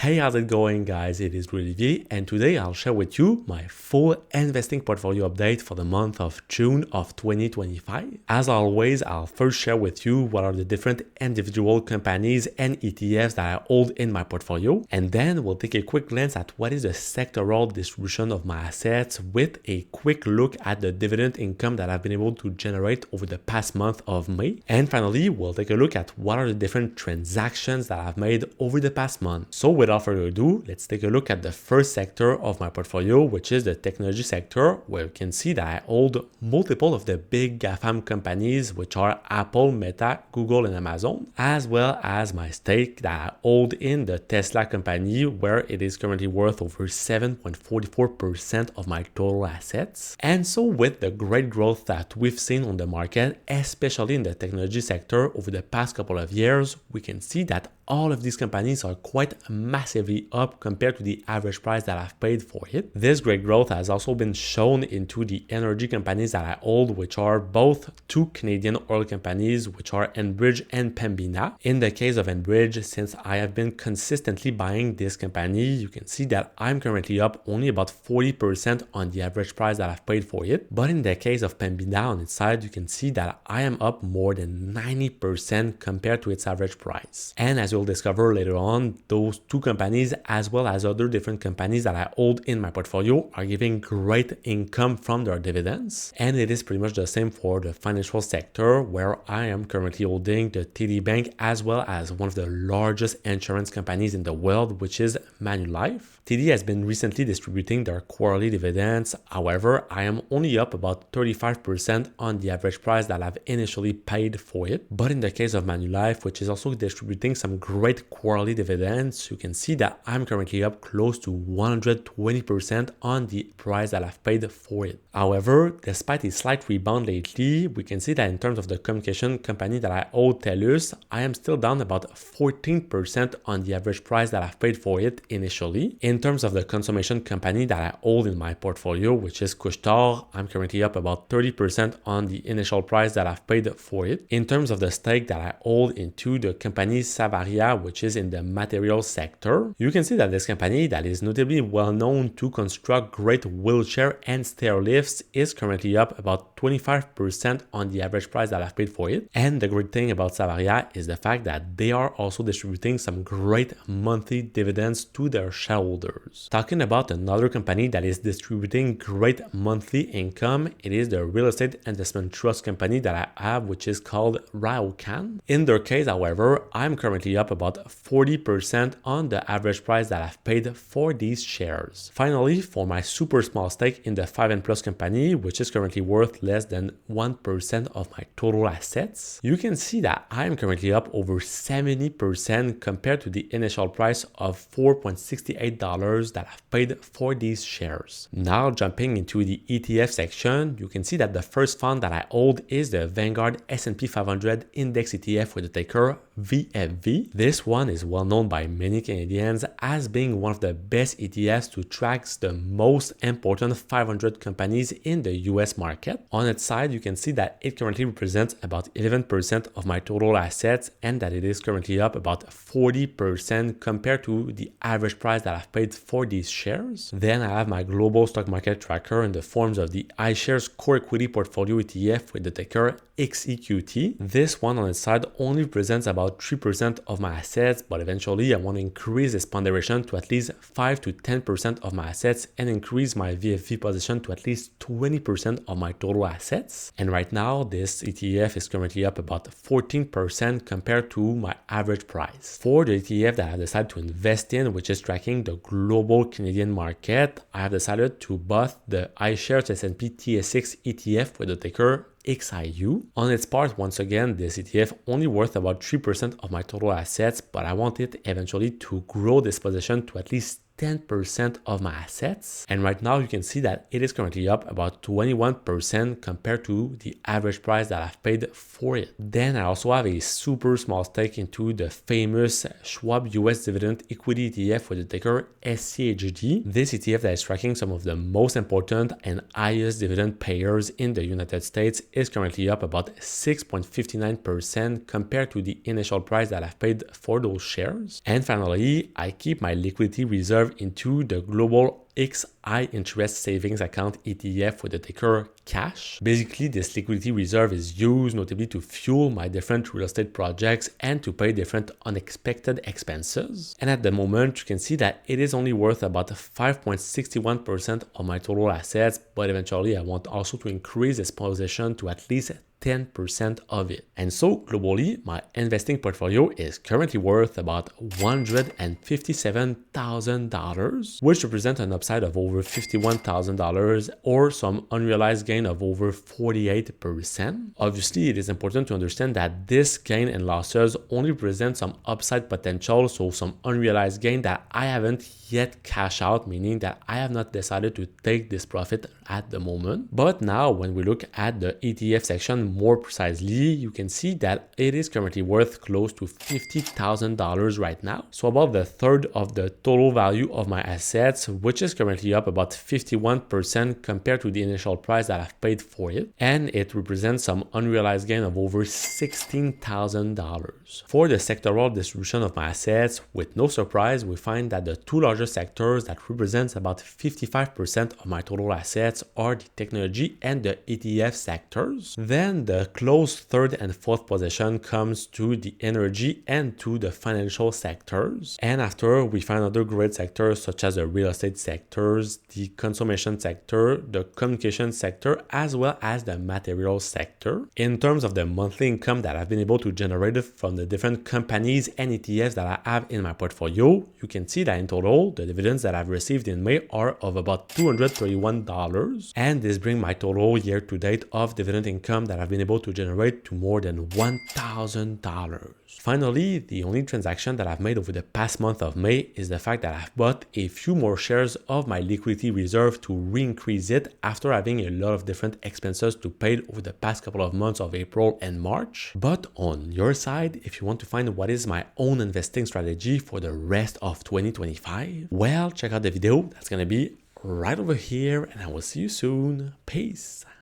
Hey, how's it going, guys? It is Olivier, and today I'll share with you my full investing portfolio update for the month of June of 2025. As always, I'll first share with you what are the different individual companies and ETFs that I hold in my portfolio, and then we'll take a quick glance at what is the sectoral distribution of my assets with a quick look at the dividend income that I've been able to generate over the past month of May. And finally, we'll take a look at what are the different transactions that I've made over the past month. So without further ado, let's take a look at the first sector of my portfolio, which is the technology sector, where you can see that I hold multiple of the big GAFAM companies, which are Apple, Meta, Google, and Amazon, as well as my stake that I hold in the Tesla company, where it is currently worth over 7.44% of my total assets. And so with the great growth that we've seen on the market, especially in the technology sector over the past couple of years, we can see that all of these companies are quite massively up compared to the average price that I've paid for it. This great growth has also been shown into the energy companies that I hold, which are both two Canadian oil companies, which are Enbridge and Pembina. In the case of Enbridge, since I have been consistently buying this company, you can see that I'm currently up only about 40% on the average price that I've paid for it. But in the case of Pembina on its side, you can see that I am up more than 90% compared to its average price. And as you'll discover later on, those two companies, as well as other different companies that I hold in my portfolio, are giving great income from their dividends. And it is pretty much the same for the financial sector, where I am currently holding the TD Bank, as well as one of the largest insurance companies in the world, which is Manulife. TD has been recently distributing their quarterly dividends. However, I am only up about 35% on the average price that I've initially paid for it. But in the case of Manulife, which is also distributing some great quarterly dividends, you can see that I'm currently up close to 120% on the price that I've paid for it. However, despite a slight rebound lately, we can see that in terms of the communication company that I hold, TELUS, I am still down about 14% on the average price that I've paid for it initially. In terms of the consummation company that I hold in my portfolio, which is Couche-Tard, I'm currently up about 30% on the initial price that I've paid for it. In terms of the stake that I hold into the company Savaria, which is in the materials sector, you can see that this company that is notably well known to construct great wheelchair and stair lifts is currently up about 25% on the average price that I've paid for it. And the great thing about Savaria is the fact that they are also distributing some great monthly dividends to their shareholders. Talking about another company that is distributing great monthly income, it is the real estate investment trust company that I have, which is called Ryokan. In their case, however, I'm currently up about 40% on the average price that I've paid for these shares. Finally, for my super small stake in the 5N+ company, which is currently worth less than 1% of my total assets, you can see that I'm currently up over 70% compared to the initial price of $4.68 that I've paid for these shares. Now jumping into the ETF section, you can see that the first fund that I hold is the Vanguard S&P 500 Index ETF with the ticker VFV. This one is well known by many Canadians as being one of the best ETFs to track the most important 500 companies in the US market. On its side, you can see that it currently represents about 11% of my total assets and that it is currently up about 40% compared to the average price that I've paid for these shares. Then I have my global stock market tracker in the forms of the iShares Core Equity Portfolio ETF with the ticker XEQT. This one on its side only represents about 3% of my assets, but eventually I want to increase this ponderation to at least 5 to 10% of my assets and increase my VFV position to at least 20% of my total assets. And right now, this ETF is currently up about 14% compared to my average price. For the ETF that I decided to invest in, which is tracking the global Canadian market, I have decided to buy the iShares S&P TSX ETF with the ticker XIU. On its part, once again, this ETF only worth about 3% of my total assets, but I want it eventually to grow this position to at least 10% of my assets. And right now you can see that it is currently up about 21% compared to the average price that I've paid for it. Then I also have a super small stake into the famous Schwab US Dividend Equity ETF with the ticker SCHD. This ETF that is tracking some of the most important and highest dividend payers in the United States is currently up about 6.59% compared to the initial price that I've paid for those shares. And finally, I keep my liquidity reserve into the Global XI Interest Savings Account ETF with the ticker CASH. Basically, this liquidity reserve is used notably to fuel my different real estate projects and to pay different unexpected expenses. And at the moment, you can see that it is only worth about 5.61% of my total assets, but eventually I want also to increase this position to at least 10% of it. And so globally, my investing portfolio is currently worth about $157,000, which represents an upside of over $51,000 or some unrealized gain of over 48%. Obviously, it is important to understand that this gain and losses only represent some upside potential, so some unrealized gain that I haven't yet cashed out, meaning that I have not decided to take this profit at the moment. But now when we look at the ETF section more precisely, you can see that it is currently worth close to $50,000 right now. So about the third of the total value of my assets, which is currently up about 51% compared to the initial price that I've paid for it. And it represents some unrealized gain of over $16,000. For the sectoral distribution of my assets, with no surprise, we find that the two largest sectors that represents about 55% of my total assets are the technology and the ETF sectors. Then the close third and fourth position comes to the energy and to the financial sectors. And after, we find other great sectors such as the real estate sectors, the consumption sector, the communication sector, as well as the material sector. In terms of the monthly income that I've been able to generate from the different companies and ETFs that I have in my portfolio, you can see that in total, the dividends that I've received in May are of about $231. And this brings my total year to date of dividend income that I've been able to generate to more than $1,000. Finally, the only transaction that I've made over the past month of May is the fact that I've bought a few more shares of my liquidity reserve to re-increase it after having a lot of different expenses to pay over the past couple of months of April and March. But on your side, if you want to find what is my own investing strategy for the rest of 2025, well, check out the video that's going to be right over here, and I will see you soon. Peace.